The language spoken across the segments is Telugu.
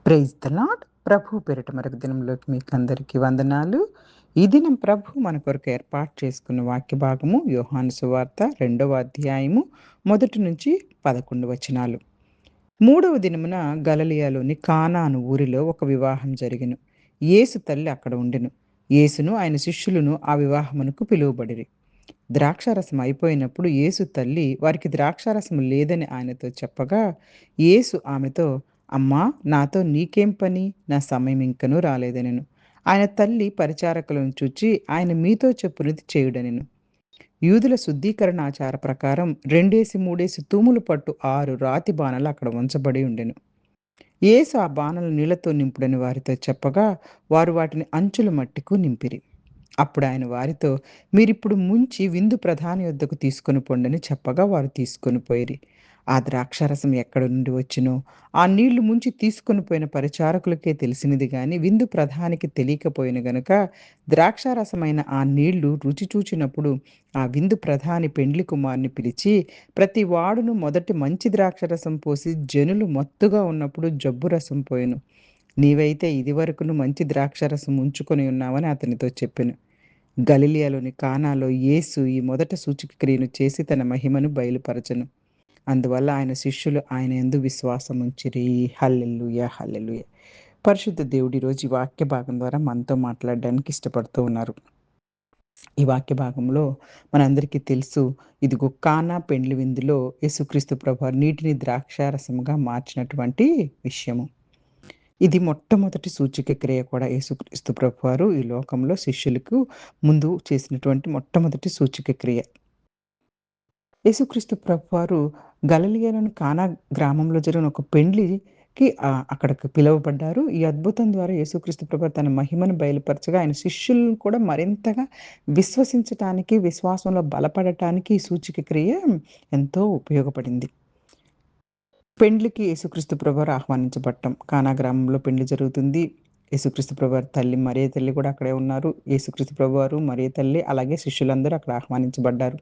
Praise the lord. ప్రభు పేరిట మరొక దినంలోకి మీకందరికీ వందనాలు. ఈ దినం ప్రభు మన కొరకు ఏర్పాటు చేసుకున్న వాక్య భాగము యోహాను సువార్త 2వ అధ్యాయము 1-11 వచనాలు. 3వ దినమున గలిలయలోని కానా అను ఊరిలో ఒక వివాహం జరిగెను. యేసు తల్లి అక్కడ ఉండెను. యేసును ఆయన శిష్యులను ఆ వివాహమునకు పిలువబడిరి. ద్రాక్షారసం అయిపోయినప్పుడు యేసు తల్లి వారికి ద్రాక్షారసం లేదని ఆయనతో చెప్పగా, యేసు ఆమెతో, అమ్మా, నాతో నీకేం పని? నా సమయం ఇంకనూ రాలేదనెను. ఆయన తల్లి పరిచారకులను చూచి, ఆయన మీతో చెప్పునది చేయుడనెను. యూదుల శుద్ధీకరణ ఆచార ప్రకారం 2 తూములు పట్టు 6 రాతి బానలు అక్కడ ఉంచబడి ఉండెను. యేసు ఆ బానలు నీళ్లతో నింపుడని వారితో చెప్పగా, వారు వాటిని అంచుల మట్టుకు నింపిరి. అప్పుడాయన వారితో, మీరిప్పుడు ముంచి విందు ప్రధాని యొద్దకు తీసుకొని పొండని చెప్పగా వారు తీసుకొని పోయిరి. ఆ ద్రాక్షారసం ఎక్కడ నుండి వచ్చెనో, ఆ నీళ్లు ముంచి తీసుకొని పోయిన పరిచారకులకే తెలిసినది గాని, విందు ప్రధానికి తెలియకపోయెను గనుక, ద్రాక్షారసమైన ఆ నీళ్లు రుచి చూచినప్పుడు, ఆ విందు ప్రధాని పెండ్లి కుమారుని పిలిచి, ప్రతి వాడును మొదట మంచి ద్రాక్షారసం పోసి, జనులు మత్తుగా ఉన్నప్పుడు జబ్బు రసం పోయెను. నీవైతే ఇదివరకును మంచి ద్రాక్షారసం ఉంచుకొని ఉన్నావని అతనితో చెప్పెను. గలిలయలోని కానాలో యేసు ఈ మొదట సూచక క్రియను చేసి తన మహిమను బయలుపరచెను. అందువల్ల ఆయన శిష్యులు ఆయన యందు విశ్వాసముంచిరి. హల్లెలూయా! హల్లెలూయా! పరిశుద్ధ దేవుడు ఈరోజు ఈ వాక్య భాగం ద్వారా మనతో మాట్లాడడానికి ఇష్టపడుతూ ఉన్నారు. ఈ వాక్య భాగంలో మనందరికీ తెలుసు, ఇదిగో కానా పెండ్లి విందులో యేసుక్రీస్తు ప్రభువారు నీటిని ద్రాక్షారసముగా మార్చినటువంటి విషయము. ఇది మొట్టమొదటి సూచక క్రియ కూడా యేసుక్రీస్తు ప్రభువారు ఈ లోకంలో శిష్యులకు ముందు చేసినటువంటి మొట్టమొదటి సూచక క్రియ. యేసుక్రీస్తు ప్రభువారు గలిలయలోని కానా గ్రామంలో జరిగిన ఒక పెండ్లికి అక్కడికి పిలువబడ్డారు. ఈ అద్భుతం ద్వారా యేసుక్రీస్తు ప్రభువారు తన మహిమను బయలుపరచగా, ఆయన శిష్యులను కూడా మరింతగా విశ్వసించటానికి, విశ్వాసంలో బలపడటానికి ఈ సూచక క్రియ ఎంతో ఉపయోగపడింది. పెండ్లికి యేసుక్రీస్తు ప్రభువారు ఆహ్వానించబడటం. కానా గ్రామంలో పెండ్లి జరుగుతుంది. యేసుక్రీస్తు ప్రభువారి తల్లి మరియ తల్లి కూడా అక్కడే ఉన్నారు. యేసుక్రీస్తు ప్రభువారు, మరియ తల్లి అలాగే శిష్యులందరూ అక్కడ ఆహ్వానించబడ్డారు.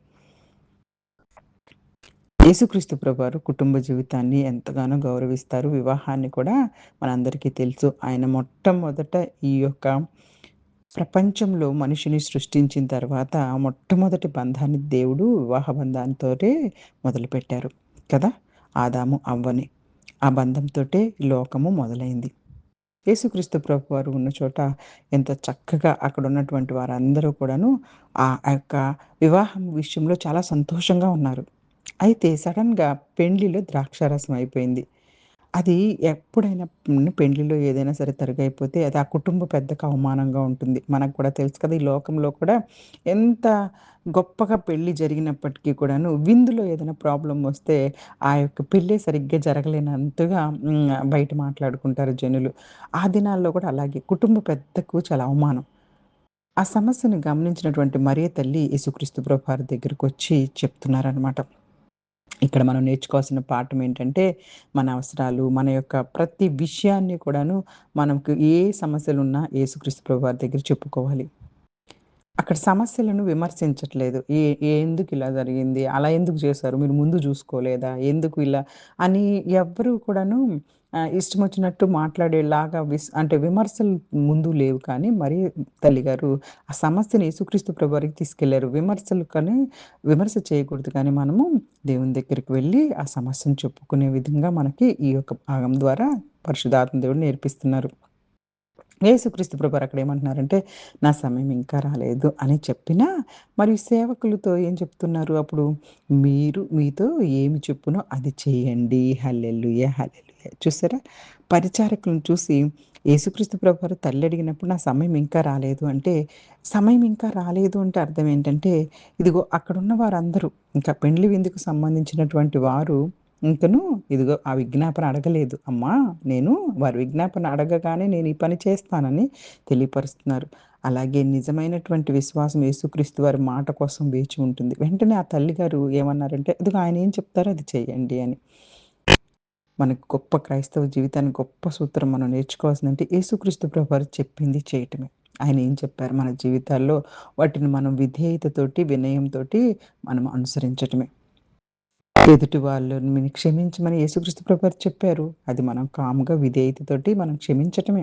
యేసుక్రీస్తు ప్రభువారు కుటుంబ జీవితాన్ని ఎంతగానో గౌరవిస్తారు. వివాహాన్ని కూడా మనందరికీ తెలుసు. ఆయన మొట్టమొదట ఈ యొక్క ప్రపంచంలో మనిషిని సృష్టించిన తర్వాత మొట్టమొదటి బంధాన్ని దేవుడు వివాహ బంధంతోటే మొదలుపెట్టారు కదా! ఆదాము, అవ్వని. ఆ బంధంతోటే లోకము మొదలైంది. యేసుక్రీస్తు ప్రభువారు ఉన్న చోట ఎంత చక్కగా అక్కడున్నటువంటి వారందరూ కూడాను ఆ యొక్క వివాహం విషయంలో చాలా సంతోషంగా ఉన్నారు. అయితే సడెన్‌గా పెండ్లిలో ద్రాక్షారసం అయిపోయింది. అది ఎప్పుడైనా పెండ్లిలో ఏదైనా సరే తరుగైపోతే అది ఆ కుటుంబ పెద్దకు అవమానంగా ఉంటుంది. మనకు కూడా తెలుసు కదా! ఈ లోకంలో కూడా ఎంత గొప్పగా పెళ్లి జరిగినప్పటికీ కూడాను విందులో ఏదైనా ప్రాబ్లమ్ వస్తే ఆ యొక్క పెళ్ళే సరిగ్గా జరగలేనంతగా బయట మాట్లాడుకుంటారు జనులు. ఆ దినాల్లో కూడా అలాగే కుటుంబ పెద్దకు చాలా అవమానం. ఆ సమస్యను గమనించినటువంటి మరియ తల్లి యేసుక్రీస్తు ప్రభువారి దగ్గరకొచ్చి చెప్తున్నారనమాట. ఇక్కడ మనం నేర్చుకోవాల్సిన పాఠం ఏంటంటే, మన అవసరాలు, మన యొక్క ప్రతి విషయాన్ని కూడాను మనకు ఏ సమస్యలున్నా యేసుక్రీస్తు ప్రభువారి దగ్గర చెప్పుకోవాలి. అక్కడ సమస్యలను విమర్శించట్లేదు. ఎందుకిలా జరిగింది? అలా ఎందుకు చేశారు? మీరు ముందు జూసుకోలేదా? ఎందుకు ఇలా? అని ఎవ్వరు కూడాను ఇష్టమొచ్చినట్టు మాట్లాడేలాగా అంటే విమర్శలు ముందు లేవు కానీ, మరి తల్లిగారు ఆ సమస్యని యేసుక్రీస్తు ప్రభువారికి తీసుకెళ్లారు. విమర్శ చేయకూడదు కానీ మనము దేవుని దగ్గరికి వెళ్లి ఆ సమస్యను చెప్పుకునే విధంగా మనకి ఈ యొక్క భాగం ద్వారా పరిశుద్ధాత్మ దేవుడు నేర్పిస్తున్నారు. యేసుక్రీస్తు ప్రభువారు అక్కడేమంటున్నారంటే, నా సమయం ఇంకా రాలేదు అని చెప్పినా, మరి సేవకులతో ఏం చెప్తున్నారు అప్పుడు? మీతో ఏమి చెప్పునో అది చేయండి. హల్లెలూయా! హల్లెలూయా! చూసారా? పరిచారకులను చూసి యేసుక్రీస్తు ప్రభువారు తల్లి అడిగినప్పుడు నా సమయం ఇంకా రాలేదు అంటే, సమయం ఇంకా రాలేదు అంటే అర్థం ఏంటంటే, ఇదిగో అక్కడున్న వారందరూ ఇంకా పెండ్లి విందుకు సంబంధించినటువంటి వారు ఇంకను ఇదిగో ఆ విజ్ఞాపన అడగలేదు. అమ్మా, నేను వారి విజ్ఞాపన అడగగానే నేను ఈ పని చేస్తానని తెలియపరుస్తున్నారు. అలాగే నిజమైనటువంటి విశ్వాసం యేసుక్రీస్తు వారి మాట కోసం వేచి ఉంటుంది. వెంటనే ఆ తల్లిగారు ఏమన్నారంటే, ఇదిగో ఆయన ఏం చెప్తారో అది చేయండి అని. మనకు గొప్ప క్రైస్తవ జీవితానికి గొప్ప సూత్రం మనం నేర్చుకోవాల్సిందంటే యేసుక్రీస్తు ప్రభువారు చెప్పింది చేయటమే. ఆయన ఏం చెప్పారు మన జీవితాల్లో వాటిని మనం విధేయతతోటి, వినయంతోటి మనం అనుసరించటమే. ఎదుటి వాళ్ళని క్షమించమని యేసుక్రీస్తు ప్రభువారు చెప్పారు. అది మనం కామ్‌గా విధేయతతోటి మనం క్షమించటమే.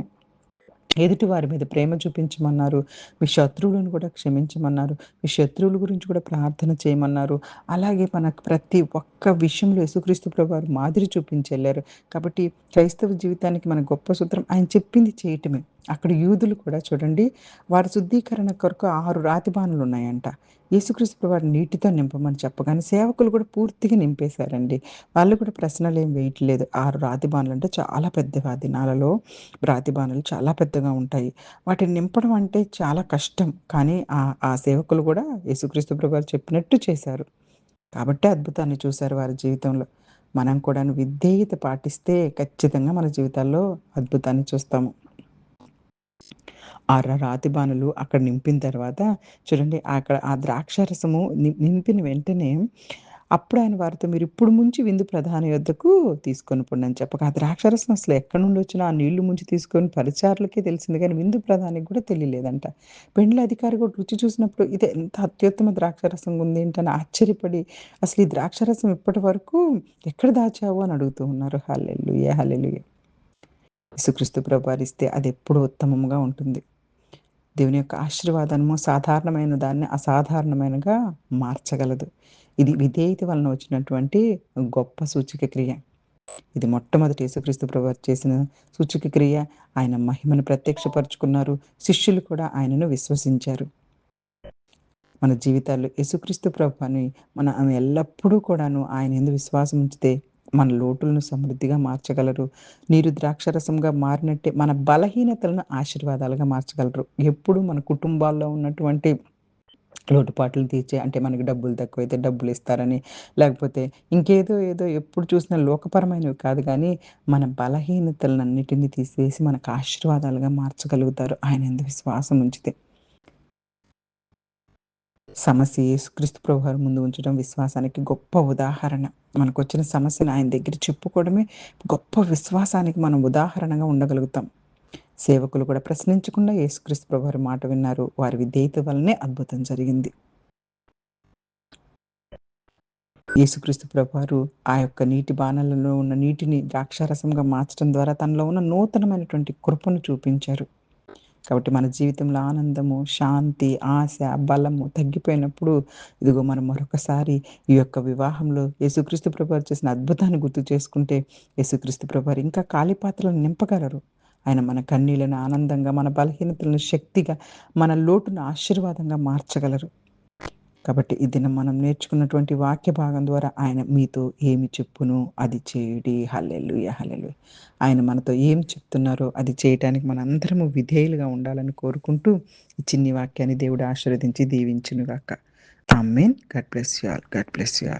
ఎదుటి వారి మీద ప్రేమ చూపించమన్నారు. మీ శత్రువులను కూడా క్షమించమన్నారు. మీ శత్రువుల గురించి కూడా ప్రార్థన చేయమన్నారు. అలాగే మనకు ప్రతి ఒక్క విషయంలో యేసుక్రీస్తు ప్రభువారు మాదిరి చూపించెళ్లారు. కాబట్టి క్రైస్తవ జీవితానికి మన గొప్ప సూత్రం ఆయన చెప్పింది చేయటమే. అక్కడ యూదులు కూడా చూడండి, వారి శుద్ధీకరణ కొరకు 6 రాతి బానలున్నాయంట. యేసుక్రీస్తు ప్రభువారు నీటితో నింపమని చెప్పగానే సేవకులు కూడా పూర్తిగా నింపేశారండి. వాళ్ళు కూడా ప్రశ్నలేం వేయట్లేదు. 6 రాతి బానలంటే చాలా పెద్దవి. ఆ దినాలలో రాతి బానలు చాలా పెద్దగా ఉంటాయి. వాటిని నింపడం అంటే చాలా కష్టం. కానీ ఆ సేవకులు కూడా యేసుక్రీస్తు ప్రభువారు చెప్పినట్టు చేశారు. కాబట్టే అద్భుతాన్ని చూసారు వారి జీవితంలో. మనం కూడాను విధేయత పాటిస్తే ఖచ్చితంగా మన జీవితాల్లో అద్భుతాన్ని చూస్తాము. రాతి బానలు అక్కడ నింపిన తర్వాత చూడండి అక్కడ ఆ ద్రాక్షారసము నింపిన వెంటనే అప్పుడాయన వారితో మీరిప్పుడు ముంచి విందు ప్రధాని యొద్దకు తీసుకొని పొండని చెప్పగా, ఆ ద్రాక్షారసం అసలు ఎక్కడి నుండొచ్చినా ఆ నీళ్లు ముంచి తీసుకొని పరిచారులకే తెలిసింది గానీ విందు ప్రధానికి గూడా తెలియలేదంట. పెండ్లి అధికారి గూడా రుచి చూసినప్పుడు ఇది ఎంత అత్యుత్తమ ద్రాక్షారసం ఉందేంటని ఆశ్చర్యపడి, అసలు ఈ ద్రాక్షారసం ఇప్పటి వరకు ఎక్కడ దాచావు అని అడుగుతూ ఉన్నారు. హల్లెలూయా! హల్లెలూయా! యేసుక్రీస్తు ప్రభువారిస్తే అదెప్పుడూ ఉత్తమముగా ఉంటుంది. దేవుని యొక్క ఆశీర్వాదము సాధారణమైన దాన్ని అసాధారణమైనగా మార్చగలదు. ఇది విధేయత వలన వచ్చినటువంటి గొప్ప సూచక క్రియ. ఇది మొట్టమొదటి యేసుక్రీస్తు ప్రభువారు చేసిన సూచక క్రియ. ఆయన మహిమను ప్రత్యక్షపరుచుకున్నారు. శిష్యులు కూడా ఆయనను విశ్వసించారు. మన జీవితాల్లో యేసుక్రీస్తు ప్రభువుని మనం ఎల్లప్పుడూ కూడాను ఆయన యందు విశ్వాసం ఉంచితే మన లోటులను సమృద్ధిగా మార్చగలరు. నీరు ద్రాక్షరసంగా మారినట్టే మన బలహీనతలను ఆశీర్వాదాలుగా మార్చగలరు. ఎప్పుడు మన కుటుంబాల్లో ఉన్నటువంటి లోటుపాట్లను తీర్చే అంటే మనకి డబ్బులు తక్కువైతే డబ్బులిస్తారని, లేకపోతే ఇంకేదో ఏదో ఎప్పుడు చూసినా లోకపరమైనవి కాదు గానీ, మన బలహీనతలనన్నిటిని తీసివేసి మనకు ఆశీర్వాదాలుగా మార్చగలుగుతారు ఆయన యందు విశ్వాసం ఉంచితే. సమస్య యేసుక్రీస్తు ప్రభువారి ముందు ఉంచడం విశ్వాసానికి గొప్ప ఉదాహరణ. మనకొచ్చిన సమస్యను ఆయన దగ్గర చెప్పుకోవడమే గొప్ప విశ్వాసానికి మనం ఉదాహరణగా ఉండగలుగుతాం. సేవకులు కూడా ప్రశ్నించకుండా యేసుక్రీస్తు ప్రభువారి మాట విన్నారు. వారి విధేయత వల్లనే అద్భుతం జరిగింది. యేసుక్రీస్తు ప్రభువారు ఆ యొక్క నీటి బానలలో ఉన్న నీటిని ద్రాక్షారసంగా మార్చడం ద్వారా తనలో ఉన్న నూతనమైనటువంటి కృపను చూపించారు. కాబట్టి మన జీవితంలో ఆనందము, శాంతి, ఆశ, బలము తగ్గిపోయినప్పుడు ఇదిగో మనం మరొకసారి ఈ యొక్క వివాహంలో యేసుక్రీస్తు ప్రభువారు చేసిన అద్భుతాన్ని గుర్తు చేసుకుంటే యేసుక్రీస్తు ప్రభువారు ఇంకా ఖాళీ పాత్రలను నింపగలరు. ఆయన మన కన్నీళ్లను ఆనందంగా, మన బలహీనతలను శక్తిగా, మన లోటును ఆశీర్వాదంగా మార్చగలరు. కాబట్టి ఈ దినం మనం నేర్చుకున్నటువంటి వాక్య భాగం ద్వారా ఆయన మీతో ఏమి చెప్పునో అది చేయుడి. హల్లెలూయా! హల్లెలూయా! ఆయన మనతో ఏం చెప్తున్నారో అది చేయటానికి మనందరము విధేయులుగా ఉండాలని కోరుకుంటూ, ఈ చిన్ని వాక్యాన్ని దేవుడు ఆశీర్వదించి దీవించును గాక. ఆమేన్. God bless you all. God bless you all.